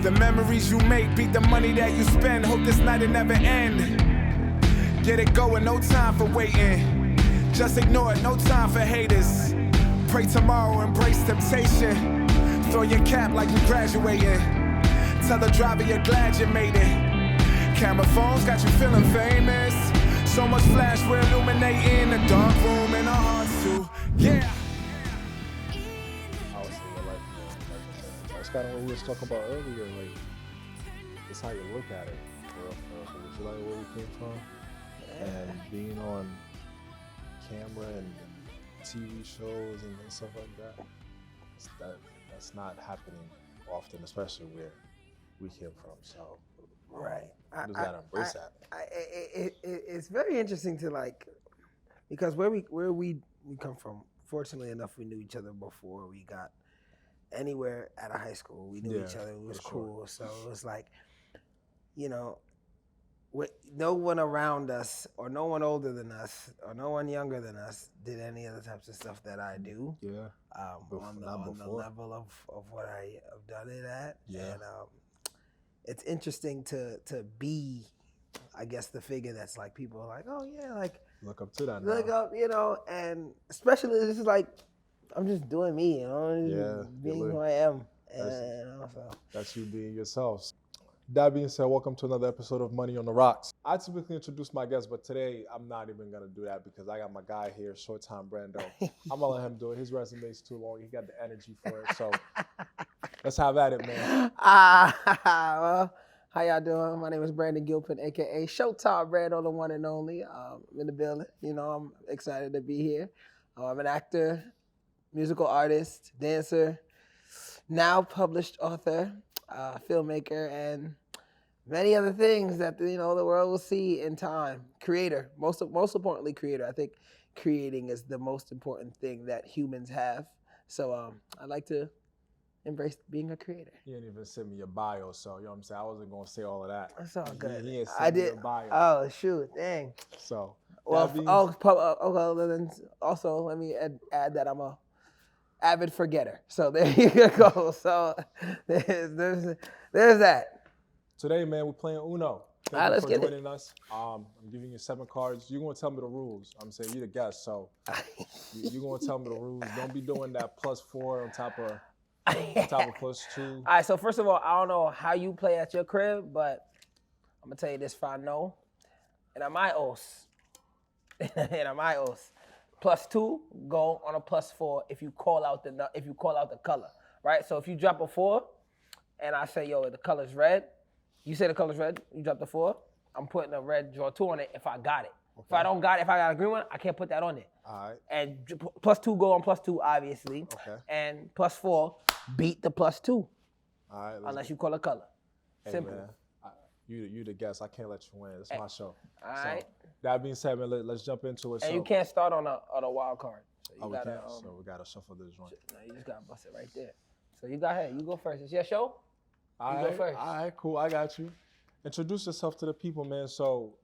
The memories you make beat the money that you spend. Hope this night it never end. Get it going, no time for waiting. Just ignore it, no time for haters. Pray tomorrow, embrace temptation. Throw your cap like you graduating. Tell the driver you're glad you made it. Camera phones got you feeling famous. So much flash, we're illuminating the dark room in our hearts too. Yeah. That's kind of what we was talking about earlier. Like, it's how you look at it. So would you like where we came from? And being on camera and TV shows and stuff like that's not happening often, especially where we came from. So right, you just gotta embrace that. It's very interesting to like, because where we come from. Fortunately enough, we knew each other before we got anywhere at a high school. We knew each other. It was cool. So it was like, you know, no one around us, or no one older than us, or no one younger than us did any of the types of stuff that I do. Yeah. On the level of what I have done it at. Yeah. And it's interesting to be, I guess, the figure that's like, people are like, oh yeah, like look up to that. Look up, you know, and especially this is like, I'm just doing me, you know, being who I am. And that's you being yourself. That being said, welcome to another episode of Money on the Rocks. I typically introduce my guests, but today I'm not even going to do that because I got my guy here, Showtime Brando. I'm going to let him do it. His resume is too long. He got the energy for it. So let's have at it, man. Well, how y'all doing? My name is Brandon Gilpin, AKA Showtime Brando, the one and only. I'm in the building. You know, I'm excited to be here. I'm an actor, musical artist, dancer, now published author, filmmaker, and many other things that the world will see in time. Creator, most importantly, creator. I think creating is the most important thing that humans have. So I like to embrace being a creator. You didn't even send me your bio, so you know what I'm saying? I wasn't gonna say all of that. That's all good. He didn't send me your bio. Oh shoot, dang. So okay. Then also let me add that I'm a avid forgetter. So there you go. So there's that. Today, man, we're playing Uno. All right, let's get it. Joining us. I'm giving you 7 cards. You're gonna tell me the rules. I'm saying you're the guest, so you're gonna tell me the rules. Don't be doing that +4 on top of +2. All right. So first of all, I don't know how you play at your crib, but I'm gonna tell you this: if I know, and I'm +2 go on a +4 if you call out the color, right? So if you drop a 4, and I say, yo, the color's red, you say the color's red, you drop the 4, I'm putting a red draw 2 on it if I got it. Okay. If I don't got it, if I got a green one, I can't put that on it. All right. And +2 go on +2, obviously. Okay. And +4 beat the +2. All right. Unless you call a color. Hey, simple. Man, you the guest. I can't let you win. It's my show. All right. That being said, man, let's jump into it. And you can't start on a wild card. So you gotta, so we gotta shuffle this joint. No, you just gotta bust it right there. So you go ahead. You go first. It's your show. You go first. All right, cool. I got you. Introduce yourself to the people, man. So,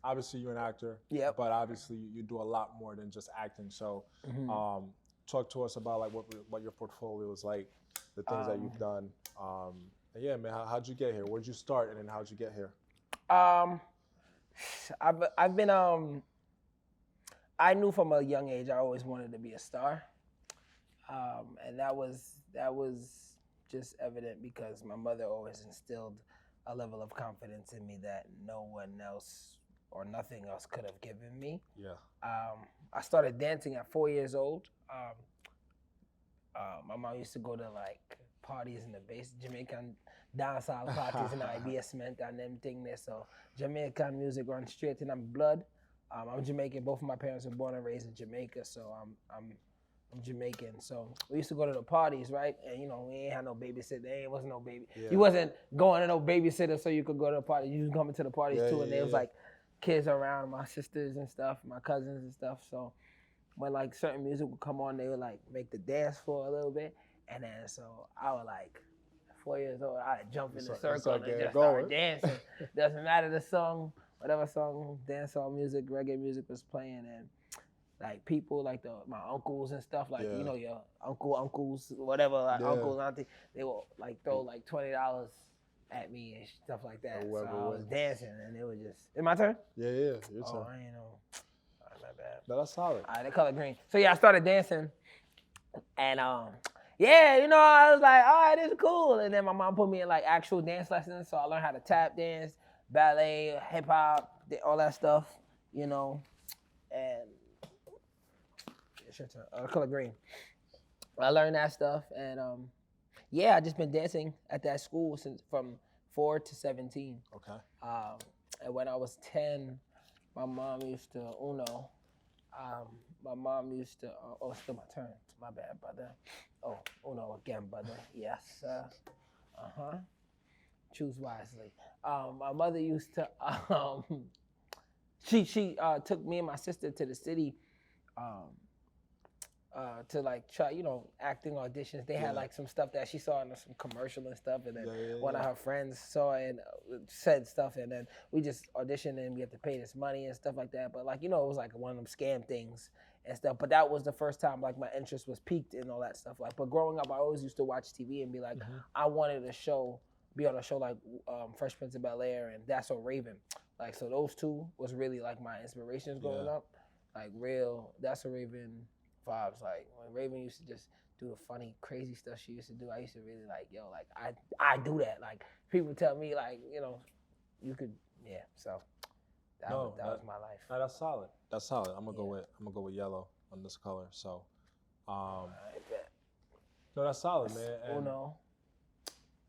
obviously you're an actor. Yeah. But obviously you do a lot more than just acting. So, talk to us about like what your portfolio is like, the things that you've done. And yeah, man, how'd you get here? Where'd you start, and then how'd you get here? I've been I knew from a young age I always wanted to be a star, and that was just evident because my mother always instilled a level of confidence in me that no one else or nothing else could have given me. Yeah. I started dancing at 4 years old. My mom used to go to like parties in the base, Jamaican dancehall parties in the basement and them thing there. So Jamaican music runs straight in my blood. I'm Jamaican. Both of my parents were born and raised in Jamaica, so I'm Jamaican. So we used to go to the parties, right? And we ain't had no babysitter. There wasn't no baby. Yeah. You wasn't going to no babysitter so you could go to the party. You was coming to the parties too, and there was like kids around, my sisters and stuff, my cousins and stuff. So when like certain music would come on, they would like make the dance floor a little bit, and then so I would like 4 years old, I'd jump in the circle and just start dancing. Doesn't matter the song, whatever song, dancehall music, reggae music was playing, and like people like my uncles and stuff, like Yeah. you know your uncles, whatever, like Yeah. uncles, auntie, they will like throw like $20 at me and stuff like that. So whoever I was wins. dancing and it was just. Is my turn? Yeah, your Oh, turn. I ain't know. All right, my bad. No, that's solid. All right, the color green. So yeah, I started dancing, and yeah, you know, I was like, all right, this is cool. And then my mom put me in like actual dance lessons, so I learned how to tap dance, ballet, hip hop, all that stuff, you know. And it's your turn. Color green. I learned that stuff, and yeah, I just been dancing at that school since from 4 to 17. Okay. And when I was 10, my mom used to Uno. My mom used to. Oh, it's still my turn. It's my bad, brother. Oh, Uno again, brother. Yes. Choose wisely. My mother used to. She took me and my sister to the city. To like try, you know, acting auditions. They had like some stuff that she saw in some commercial and stuff, and then one of her friends saw it and said stuff, and then we just auditioned and we had to pay this money and stuff like that. But like, you know, it was like one of them scam things and stuff. But that was the first time like my interest was piqued in all that stuff. Like, but growing up, I always used to watch TV and be like, I wanted to be on a show like Fresh Prince of Bel-Air and That's So Raven. Like, so those two was really like my inspirations growing up. Like real That's So Raven vibes. Like when Raven used to just do the funny, crazy stuff she used to do, I used to really like, yo, like I do that. Like people tell me like, you know, you could, yeah. So that was my life. No, that's solid. That's solid. I'm gonna go with yellow on this color. So, no, that's solid, man. And,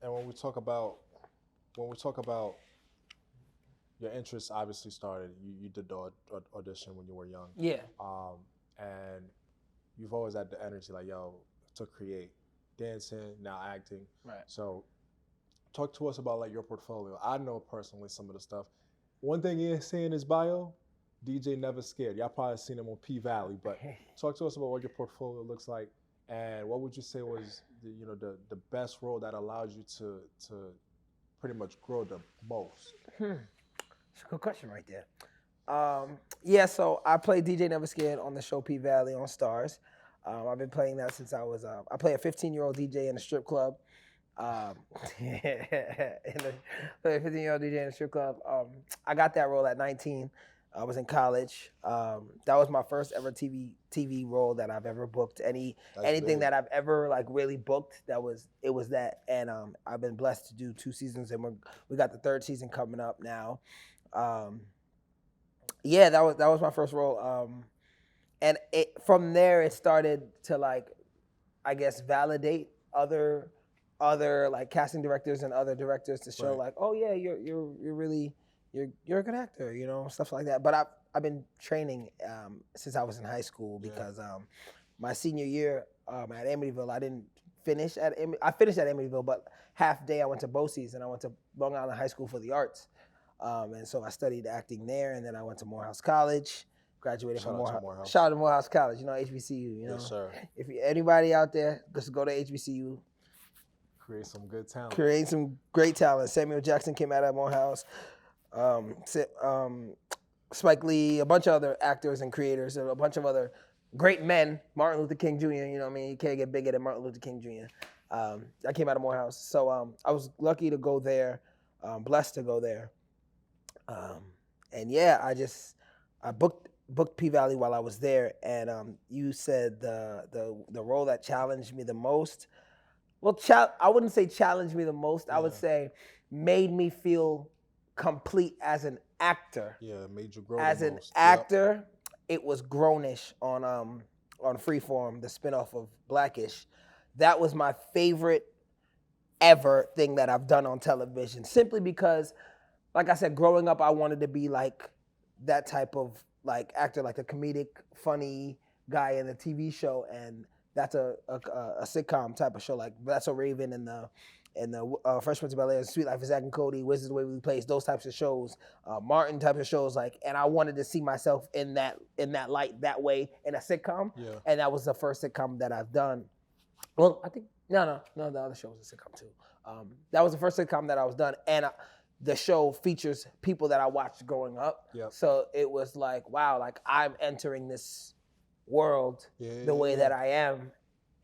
and when we talk about your interests, obviously started. You did the audition when you were young. Yeah. And you've always had the energy, like, yo, to create, dancing, now acting. Right. So, talk to us about like your portfolio. I know personally some of the stuff. One thing you see in his bio, DJ Neva Scared. Y'all probably seen him on P Valley, but talk to us about what your portfolio looks like, and what would you say was the best role that allowed you to pretty much grow the most? It's a good question right there. Yeah, so I played DJ Neva Scared on the show P Valley on Starz. I've been playing that since I was, I play a 15-year-old DJ in a strip club. Play a 15-year-old DJ in a strip club. I got that role at 19. I was in college. That was my first ever TV role that I've ever booked. Anything that I've ever like really booked, it was that. And I've been blessed to do 2 seasons, and we got the 3rd season coming up now. Yeah, that was my first role. And from there it started to like, I guess, validate other like casting directors and other directors to show like, oh yeah, you're really you're a good actor, you know, stuff like that. But I've been training since I was in high school because my senior year at Amityville, I didn't finish I finished at Amityville, but half day I went to BOCES and I went to Long Island High School for the Arts. And so I studied acting there, and then I went to Morehouse College, graduated from Morehouse. Shout out to Morehouse College, you know, HBCU, you know. Yes, sir. If anybody out there, just go to HBCU. Create some good talent. Create some great talent. Samuel Jackson came out of Morehouse. Spike Lee, a bunch of other actors and creators, and a bunch of other great men. Martin Luther King Jr., you know what I mean? You can't get bigger than Martin Luther King Jr. I came out of Morehouse. So I was lucky to go there, blessed to go there. And yeah, I booked P Valley while I was there, and you said the role that challenged me the most. Well, I wouldn't say challenged me the most. I would say made me feel complete as an actor. Yeah, made you grow as the an most. actor. It was Grownish on Freeform, the spinoff of Blackish. That was my favorite ever thing that I've done on television, simply because, like I said, growing up, I wanted to be like that type of like actor, like a comedic, funny guy in a TV show, and that's a sitcom type of show, like That's So Raven and the Fresh Prince of Bel-Air, Sweet Life of Zack and Cody, Wizards of the Waverly Place, those types of shows, Martin type of shows, like, and I wanted to see myself in that light, that way, in a sitcom, and that was the first sitcom that I've done. Well, I think no, the other show was a sitcom too. That was the first sitcom that I was done, and the show features people that I watched growing up. So it was like, wow, like I'm entering this world the way Yeah. that I am.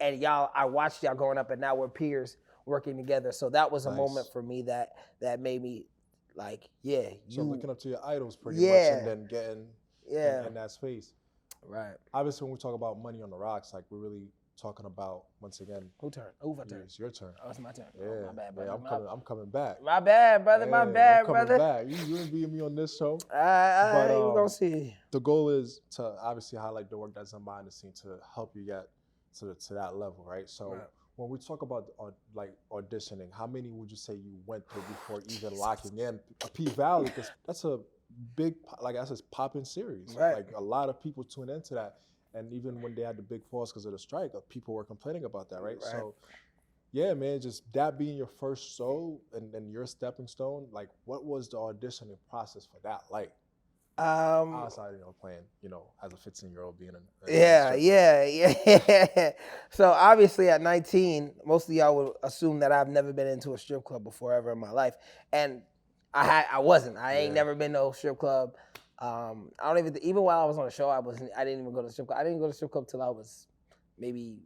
And y'all, I watched y'all growing up, and now we're peers working together. So that was a Nice. moment for me that made me like, yeah, So you, looking up to your idols pretty Yeah. much, and then getting yeah, in that space. right. Obviously, when we talk about Money on the Rocks, like we're really talking about, once again, Who turn? Who turn? it's your turn. Oh, it's my turn. Yeah, Oh, my bad, brother. I'm coming back. My bad, brother. My Yeah, bad, I'm coming brother. back. You ain't being me on this show. But we um, gonna see. The goal is to obviously highlight the work that's done behind the scene to help you get to that level, right? So Right. when we talk about like auditioning, how many would you say you went through before even locking in P Valley? Because that's a big, like that's a popping series. Right. Like a lot of people tune into that, and even when they had the big falls because of the strike, people were complaining about that, right? Right. So yeah, man, just that being your first show and your stepping stone, like what was the auditioning process for that like? Outside, playing, as a 15-year-old being Yeah. So obviously at 19, most of y'all would assume that I've never been into a strip club before ever in my life, and I wasn't. I ain't never been to no strip club. I don't even while I was on the show, I didn't even go to the strip club. I didn't go to the strip club till I was maybe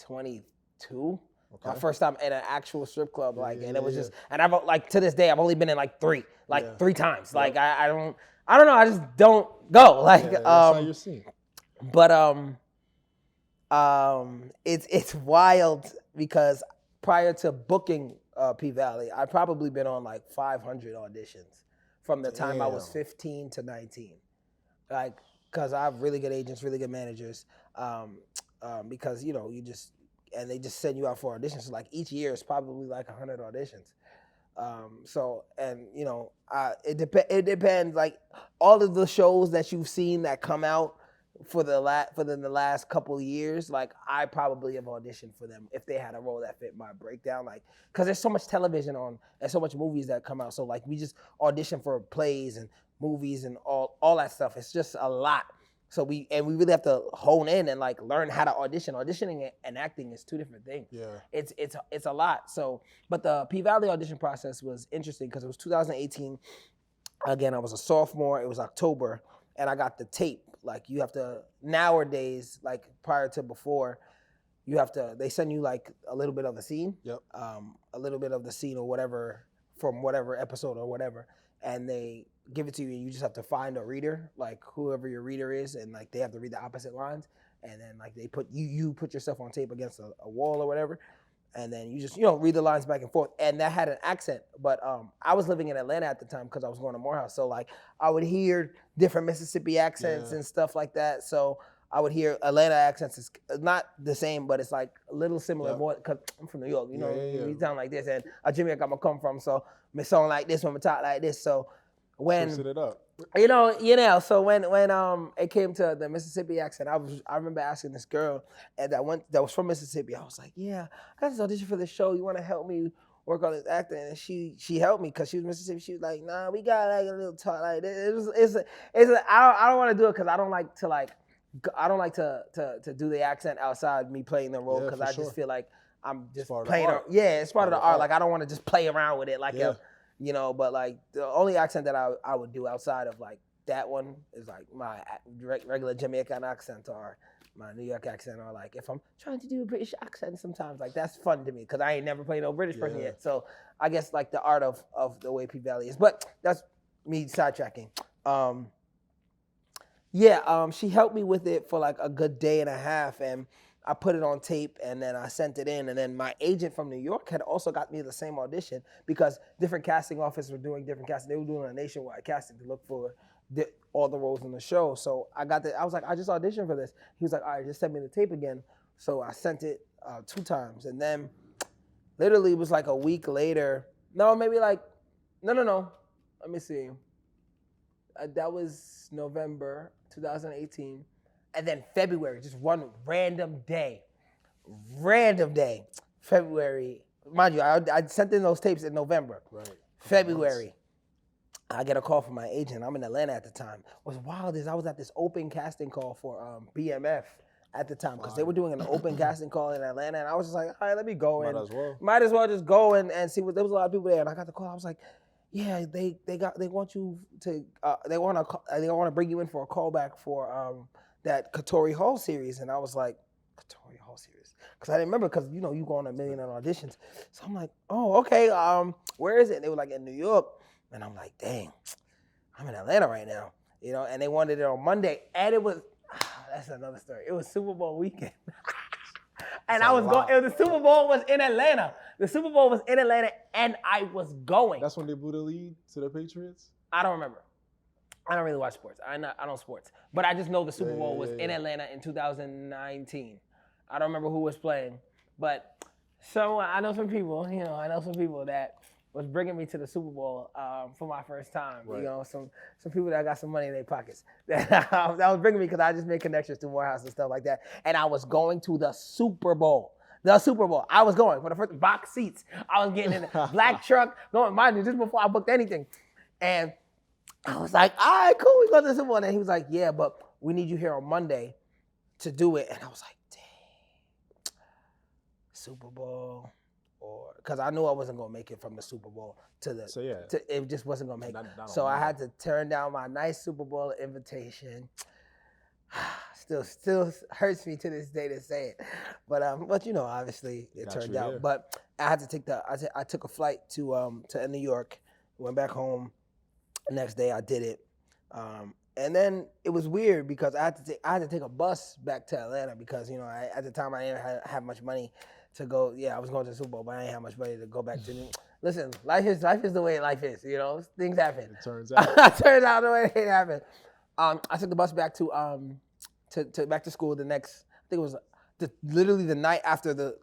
22. Okay. My first time in an actual strip club, and it was Yeah. just, and I've like to this day, I've only been in like three times. Yep. Like I don't know, I just don't go. Like that's how you're seen. but it's wild because prior to booking P Valley, I'd probably been on like 500 auditions from the time I was 15 to 19. Like, because I have really good agents, really good managers. Because they just send you out for auditions. So like each year is probably like 100 auditions. It depends. Like all of the shows that you've seen that come out for the last couple of years, like I probably have auditioned for them if they had a role that fit my breakdown. Like, cause there's so much television on and so much movies that come out. So like we just audition for plays and movies and all that stuff. It's just a lot. So we really have to hone in and like learn how to audition. Auditioning and acting is two different things. Yeah. It's a lot. So, but the P Valley audition process was interesting because it was 2018. Again, I was a sophomore. It was October, and I got the tape. Like you have to nowadays, like prior to before, they send you like a little bit of the scene. Yep. A little bit of the scene or whatever from whatever episode or whatever, and they give it to you, and you just have to find a reader, like whoever your reader is, and like they have to read the opposite lines, and then like they put you put yourself on tape against a wall or whatever, and then you just read the lines back and forth, and that had an accent. But I was living in Atlanta at the time because I was going to Morehouse, so like I would hear different Mississippi accents and stuff like that. So I would hear Atlanta accents. It's not the same, but it's like a little similar more because I'm from New York. We sound like this, and Jamaica I'm gonna come from, so me sound like this when we talk like this. So when Switching it up. So when it came to the Mississippi accent, I remember asking this girl that was from Mississippi. I was like, yeah, I got this audition for this show. You want to help me work on this acting? And she helped me because she was Mississippi. She was like, nah, we got like a little talk like this. I don't want to do it because I don't like to do the accent outside me playing the role because I just feel like I'm just playing. It's part of the art. Like I don't want to just play around with it like but like the only accent that I would do outside of like that one is like my regular Jamaican accent or my New York accent, or like if I'm trying to do a British accent sometimes, like that's fun to me because I ain't never played no British person yet. So I guess like the art of the way P Valley is, but that's me sidetracking. She helped me with it for like a good day and a half, and I put it on tape, and then I sent it in, and then my agent from New York had also got me the same audition because different casting offices were doing different casting. They were doing a nationwide casting to look for all the roles in the show. So I was like, I just auditioned for this. He was like, all right, just send me the tape again. So I sent it 2 times, and then literally it was like a week later. No, maybe like, no. Let me see. That was November 2018. And then February, just one random day, February. Mind you, I sent in those tapes in November. Right. February, I get a call from my agent. I'm in Atlanta at the time. What's wild is I was at this open casting call for BMF at the time because they were doing an open casting call in Atlanta, and I was just like, all right, let me go. Might as well just go and see what. There was a lot of people there, and I got the call. I was like, yeah, they want you to they want to bring you in for a callback for that Katori Hall series, and I was like, Katori Hall series, because I didn't remember, because you know you go on a million auditions, so I'm like, oh okay, where is it? And they were like in New York, and I'm like, dang, I'm in Atlanta right now, you know, and they wanted it on Monday, and it was that's another story. It was Super Bowl weekend. And I was going. The Super Bowl was in Atlanta. The Super Bowl was in Atlanta, and I was going. That's when they blew the lead to the Patriots? I don't remember. I don't really watch sports. I don't sports. But I just know the Super Bowl was in Atlanta in 2019. I don't remember who was playing. But so I know some people, you know, that was bringing me to the Super Bowl for my first time. Right. You know, some people that got some money in their pockets that was bringing me, because I just made connections to Morehouse and stuff like that. And I was going to the Super Bowl. The Super Bowl. I was going for the first box seats. I was getting in a black truck, going, mind you, just before I booked anything. And I was like, all right, cool, we go to the Super Bowl. And he was like, yeah, but we need you here on Monday to do it. And I was like, dang, Super Bowl. Because I knew I wasn't gonna make it from the Super Bowl to the. So yeah, it just wasn't gonna make it. So I had to turn down my nice Super Bowl invitation. Still hurts me to this day to say it, but you know, obviously it turned out. But I had to take I took a flight to New York, went back home. The next day I did it, and then it was weird because I had to take a bus back to Atlanta, because you know at the time I didn't have much money to go. Yeah, I was going to the Super Bowl, but I didn't have much money to go back to New. Listen, life is the way life is. You know, things happen. It turns out. It turns out the way it happened. I took the bus back to back to school the next. I think it was literally the night after the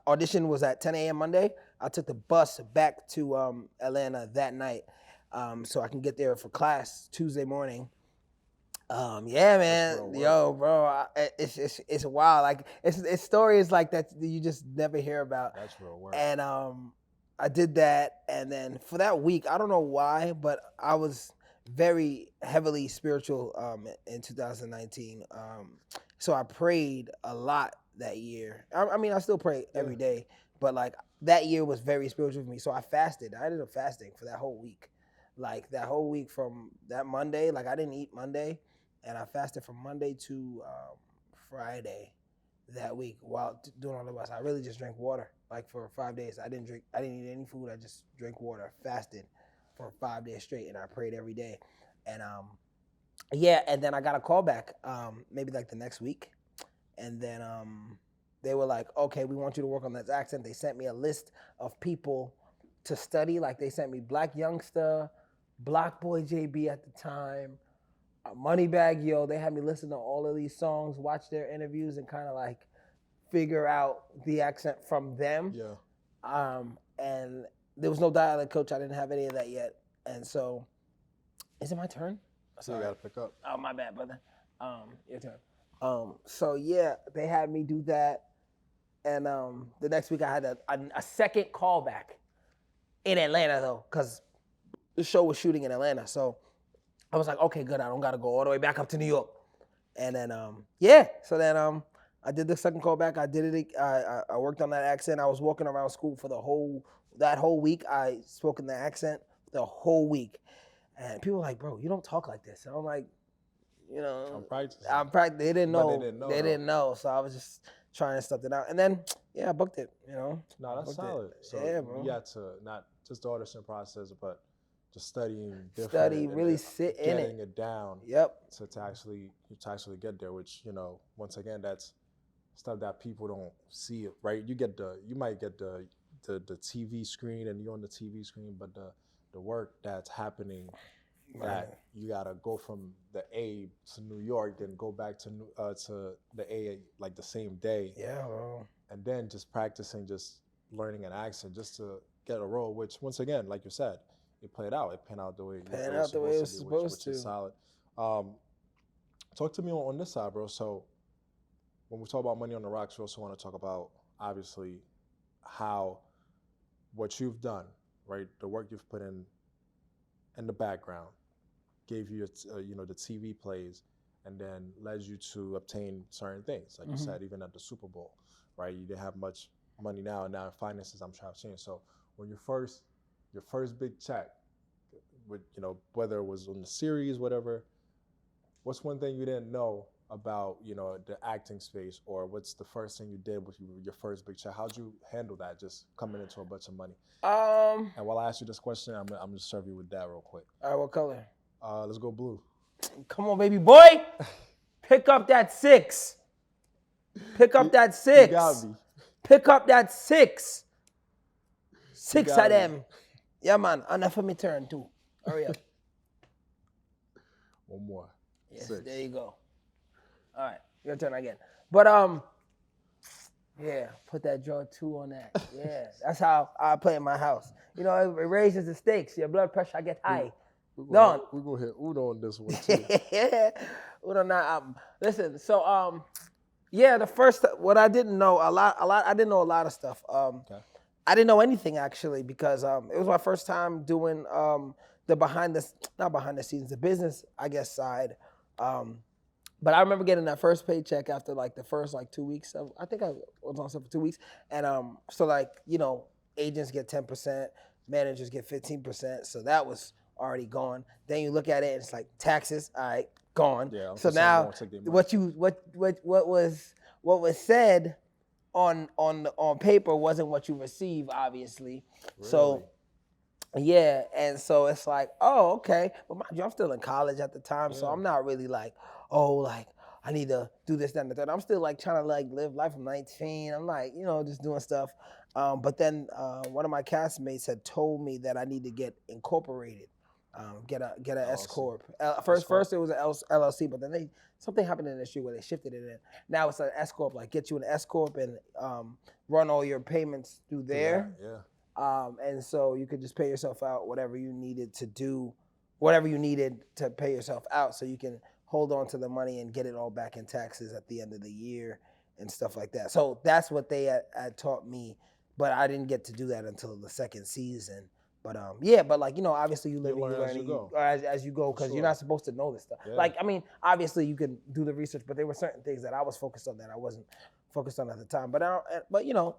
audition was at 10 a.m. Monday. I took the bus back to Atlanta that night, so I can get there for class Tuesday morning. Yeah, man, yo, bro, it's wild. Like it's stories like that you just never hear about. That's real work. And I did that, and then for that week, I don't know why, but I was very heavily spiritual in 2019. So I prayed a lot that year. I mean, I still pray every day, but like that year was very spiritual for me. So I fasted. I ended up fasting for that whole week. Like that whole week from that Monday, like I didn't eat Monday, and I fasted from Monday to Friday that week while doing all the bus. I really just drank water like for 5 days. I didn't eat any food. I just drank water, fasted for 5 days straight, and I prayed every day. And and then I got a call back maybe like the next week, and then they were like, okay, we want you to work on this accent. They sent me a list of people to study. Like they sent me Black Youngster, Block Boy JB at the time, Moneybag Yo. They had me listen to all of these songs, watch their interviews, and kind of like figure out the accent from them. Yeah. And there was no dialect coach. I didn't have any of that yet. And so, is it my turn? So you gotta pick up. Oh, my bad, brother. Your turn. So yeah, they had me do that. And the next week I had a second callback in Atlanta though, because the show was shooting in Atlanta. So I was like, okay, good. I don't gotta go all the way back up to New York. And then so then I did the second callback. I did it. I worked on that accent. I was walking around school for that whole week. I spoke in the accent the whole week, and people were like, "Bro, you don't talk like this." And I'm like, you know, I'm practicing. They didn't know. They didn't know. So I was just trying something out, and then I booked it. You know. No, that's solid. So yeah, bro. You had to not just the audition process, but just studying different. Really sit in it. Getting it down. Yep. To actually get there, which once again, that's stuff that people don't see, right? You might get the TV screen and you're on the TV screen, but the work that's happening, that you gotta go from the A to New York, then go back to the A like the same day. Yeah, bro. And then just practicing, just learning an accent just to get a role, which once again, like you said, it played out. It panned out the way it was supposed to. Which is solid. Talk to me on this side, bro. So when we talk about Money on the Rocks, we also want to talk about, obviously, what you've done, right? The work you've put in the background, gave you, the TV plays, and then led you to obtain certain things. Like you said, even at the Super Bowl, right? You didn't have much money now, and now finances, I'm sure, have changed. So when your first big check, with whether it was on the series, whatever, what's one thing you didn't know about, you know, the acting space, or what's the first thing you did with your first big check? How'd you handle that, just coming into a bunch of money? And while I ask you this question, I'm gonna serve you with that real quick. All right, what color? Let's go blue. Come on, baby boy. Pick up that 6. Pick up that 6. You got me. Pick up that 6. 6 got of them. me. Yeah, man. Enough for me turn too. Hurry up. One more. Yes, 6. there you go. All right, your turn again. But yeah, put that draw 2 on that. Yeah, that's how I play in my house. You know, it raises the stakes. Your blood pressure get high. We're Done. gonna hit Uno on this one too. Yeah, Uno not. Listen, so yeah, the first what I didn't know a lot. I didn't know a lot of stuff. Okay. I didn't know anything actually because it was my first time doing the not behind the scenes, the business, I guess, side. But I remember getting that first paycheck after like the first like 2 weeks of, I think I was on set for 2 weeks. And so like, you know, agents get 10%, managers get 15%. So that was already gone. Then you look at it and it's like taxes, all right, gone. Yeah, so now what was said on paper wasn't what you receive, obviously. Really? So yeah, and so it's like, oh, okay. But mind you, I'm still in college at the time, so I'm not really like, oh, like I need to do this, that, and the third. I'm still like trying to like live life. I'm 19. I'm like, you know, just doing stuff. But then one of my castmates had told me that I need to get incorporated, get an S corp. First it was an LLC, but then something happened in the industry where they shifted it in. Now it's an S corp, like get you an S corp and run all your payments through there. Yeah. And so you could just pay yourself out whatever you needed to do, whatever you needed to pay yourself out, so you can hold on to the money and get it all back in taxes at the end of the year and stuff like that. So that's what they had taught me, but I didn't get to do that until the second season. But yeah, but like, you know, obviously you learn as you go. as you go, because you're not supposed to know this stuff. Yeah. Like, I mean, obviously you can do the research, but there were certain things that I was focused on that I wasn't focused on at the time. But you know,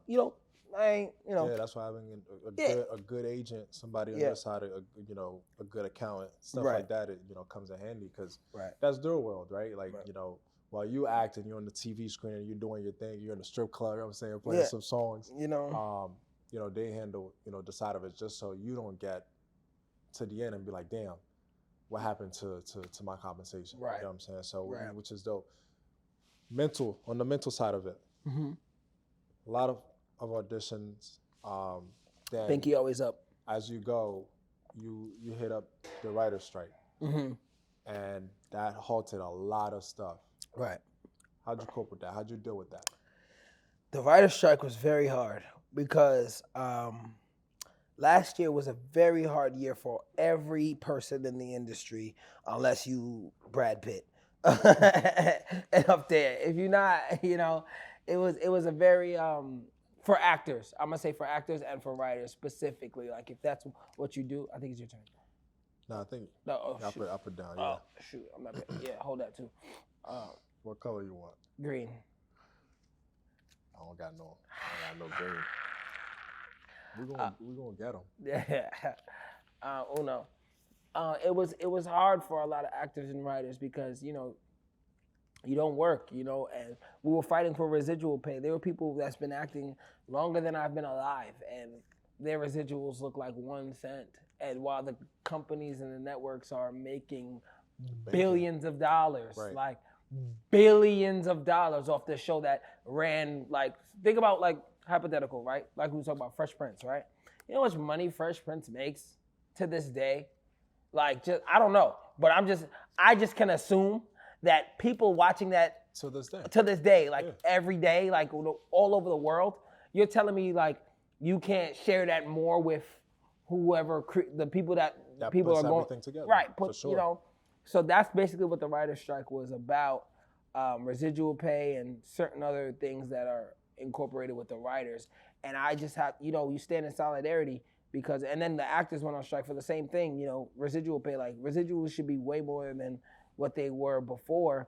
I ain't, you know. Yeah, that's why having a good agent, somebody on your side, a good accountant, stuff like that, it, you know, comes in handy, because that's their world, right? Like, you know, while you act and you're on the TV screen and you're doing your thing, you're in the strip club, you know what I'm saying, playing some songs. You know, they handle, you know, the side of it just so you don't get to the end and be like, damn, what happened to my compensation? Right. You know what I'm saying? So, which is dope. On the mental side of it, a lot of auditions. Then Pinky always up. As you go, you hit up the writer's strike, and that halted a lot of stuff. Right. How'd you cope with that? How'd you deal with that? The writer's strike was very hard because last year was a very hard year for every person in the industry, unless you Brad Pitt and up there. If you're not, you know, it was a very for actors. I'm gonna say for actors and for writers specifically. Like if that's what you do, I think it's your turn. No, I think I put down. Yeah. Oh shoot, I'm not. Yeah, hold that too. What color you want? Green. I don't got no green. We gonna get them. Yeah. Uno. It was hard for a lot of actors and writers because, you know, you don't work, you know, and we were fighting for residual pay. There were people that's been acting longer than I've been alive, and their residuals look like 1 cent. And while the companies and the networks are making billions of dollars, like billions of dollars off this show that ran, like, think about, like, hypothetical, right? Like we were talking about Fresh Prince, right? You know how much money Fresh Prince makes to this day? Like, just, I don't know, but I just can assume that people watching that to this day, like every day, like all over the world, you're telling me like you can't share that more with whoever the people that people are going together. Right? You know, so that's basically what the writer's strike was about: residual pay and certain other things that are incorporated with the writers. And I just have, you know, you stand in solidarity because, and then the actors went on strike for the same thing. You know, residual pay, like residuals should be way more than what they were before.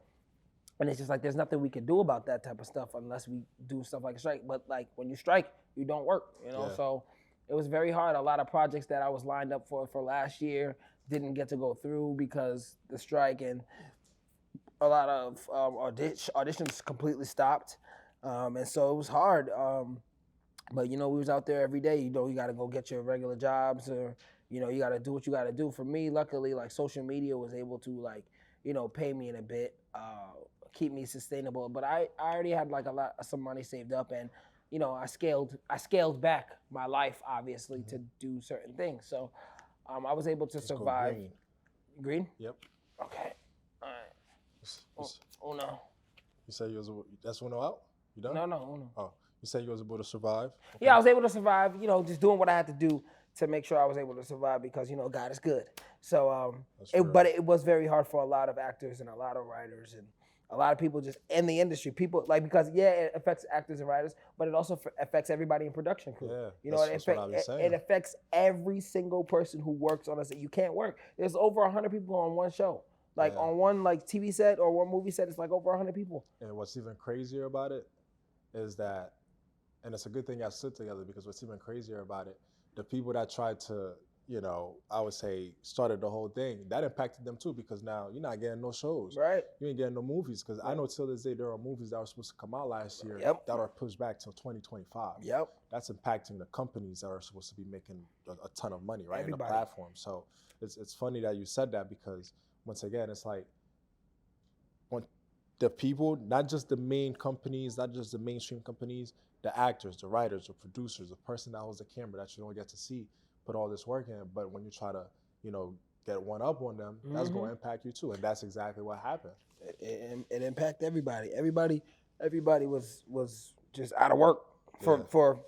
And it's just like, there's nothing we can do about that type of stuff unless we do stuff like a strike. But like when you strike, you don't work, you know? So it was very hard. A lot of projects that I was lined up for last year didn't get to go through because the strike. And a lot of auditions completely stopped, and so it was hard. But we was out there every day. You got to go get your regular jobs, or you got to do what you got to do. For me, luckily, like social media was able to pay me in a bit, keep me sustainable. But I already had like some money saved up, and I scaled back my life obviously to do certain things. So I was able to survive. Green? Yep. Okay. All right. Uno. You say that's Uno out? You done? No, Uno. Oh, you say you was able to survive? Okay. Yeah, I was able to survive, just doing what I had to do to make sure I was able to survive because, God is good. So, but it was very hard for a lot of actors and a lot of writers and a lot of people just in the industry. People, because, it affects actors and writers, but it also affects everybody in production crew. Yeah, that's what I was saying. It affects every single person who works on a set. You can't work. There's over 100 people on one show. On one TV set or one movie set, it's like over 100 people. And what's even crazier about it is that, and it's a good thing I stood together, because what's even crazier about it, the people that tried to, I would say started the whole thing, that impacted them too, because now you're not getting no shows. Right. You ain't getting no movies, because I know till this day there are movies that were supposed to come out last year that are pushed back till 2025. Yep. That's impacting the companies that are supposed to be making a ton of money, right? Everybody. In the platform. So it's funny that you said that, because once again, it's like when the people, not just the main companies, not just the mainstream companies, the actors, the writers, the producers, the person that holds the camera that you don't get to see, put all this work in. But when you try to, get one up on them, that's going to impact you too. And that's exactly what happened. It impacted everybody. Everybody was just out of work for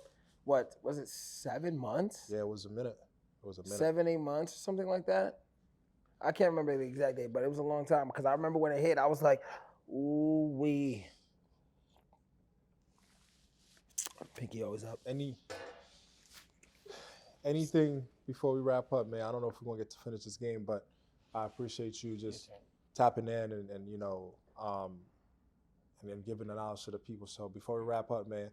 what was it, 7 months? Yeah, it was a minute. 7, 8 months, something like that. I can't remember the exact date, but it was a long time, because I remember when it hit, I was like, ooh wee. Pinky always up. Anything before we wrap up, man? I don't know if we're gonna get to finish this game, but I appreciate you just tapping in and then giving the knowledge to the people. So before we wrap up, man,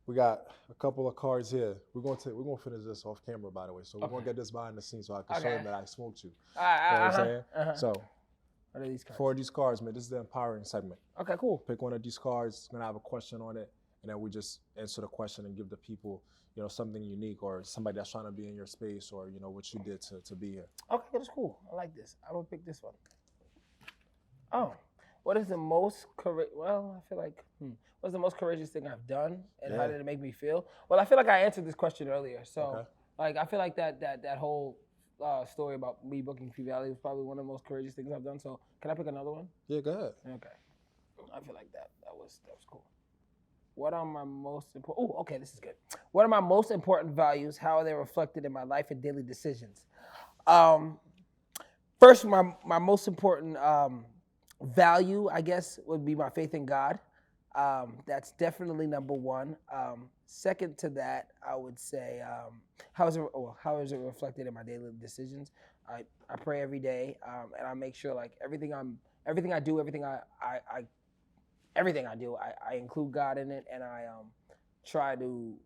we got a couple of cards here. We're gonna finish this off camera, by the way. So we're gonna get this behind the scenes so I can show them that I smoked you. You know what I'm saying? So what are these cards? For these cards, man, this is the empowering segment. Okay, cool. Pick one of these cards. It's gonna have a question on it, and then we just answer the question and give the people, something unique, or somebody that's trying to be in your space, or what you did to be here. Okay, that's cool. I like this. I'm gonna pick this one. Oh, what is the most courageous? Well, I feel like what's the most courageous thing I've done, and how did it make me feel? Well, I feel like I answered this question earlier. So, I feel like that whole story about me booking P Valley was probably one of the most courageous things I've done. So, can I pick another one? Yeah, go ahead. Okay. I feel like that was cool. What are my most important? Oh, okay, this is good. What are my most important values? How are they reflected in my life and daily decisions? First, my most important value, I guess, would be my faith in God. That's definitely number one. Second to that, I would say, how is it reflected in my daily decisions? I pray every day, and I make sure everything I do, I include God in it, and I try to,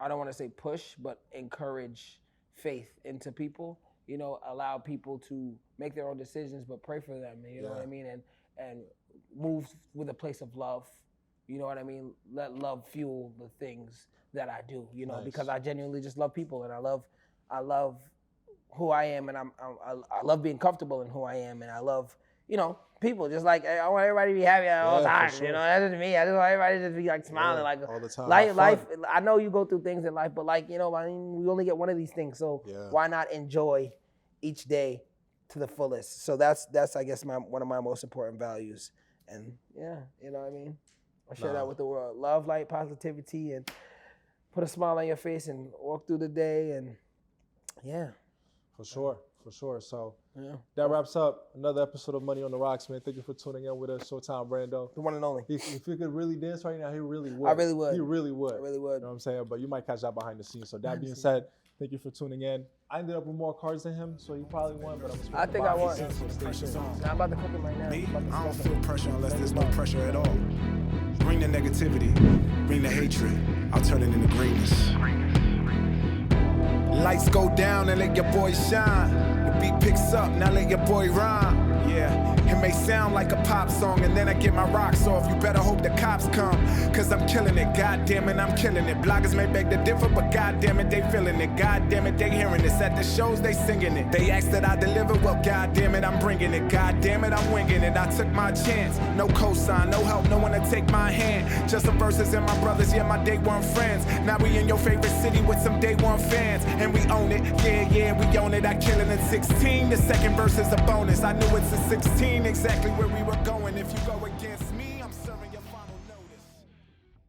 I don't want to say push, but encourage faith into people. Allow people to make their own decisions, but pray for them. You know what I mean, and move with a place of love. You know what I mean? Let love fuel the things that I do. Nice. Because I genuinely just love people, and I love who I am, and I love being comfortable in who I am, and I love people. Just I want everybody to be happy all the time. Sure. That's just me. I just want everybody to just be smiling all the time. Life. I know you go through things in life, but we only get one of these things. So why not enjoy each day to the fullest? So that's I guess one of my most important values. And I mean, I share that with the world. Love, light, positivity, and put a smile on your face and walk through the day. And for sure. So that wraps up another episode of Money on the Rocks, man. Thank you for tuning in with us, Showtime Brando. The one and only. If you could really dance right now, he really would. I really would. He really would. I really would. You know what I'm saying? But you might catch that behind the scenes. So that being said, thank you for tuning in. I ended up with more cards than him, so he probably won, but I think I won. So stay tuned. I'm about to cook him right now. Me? I don't feel pressure unless there's no pressure at all. Bring the negativity, bring the hatred. I'll turn it into greatness. Lights go down and let your boy shine. The beat picks up, now let your boy rhyme. Yeah, It may sound like a pop song, and then I get my rocks off. You better hope the cops come, cause I'm killing it. God damn it, I'm killing it. Bloggers may beg to differ, but god damn it, they feeling it. God damn it, they hearing this. At the shows, they singing it. They ask that I deliver, well, god damn it, I'm bringing it. God damn it, I'm winging it. I took my chance. No cosign, no help, no one to take my hand. Just some verses and my brothers, yeah, my day one friends. Now we in your favorite city with some day one fans. And we own it, yeah, we own it. I kill it in 16. The second verse is a bonus. I knew it's a 16, exactly where we were going. If you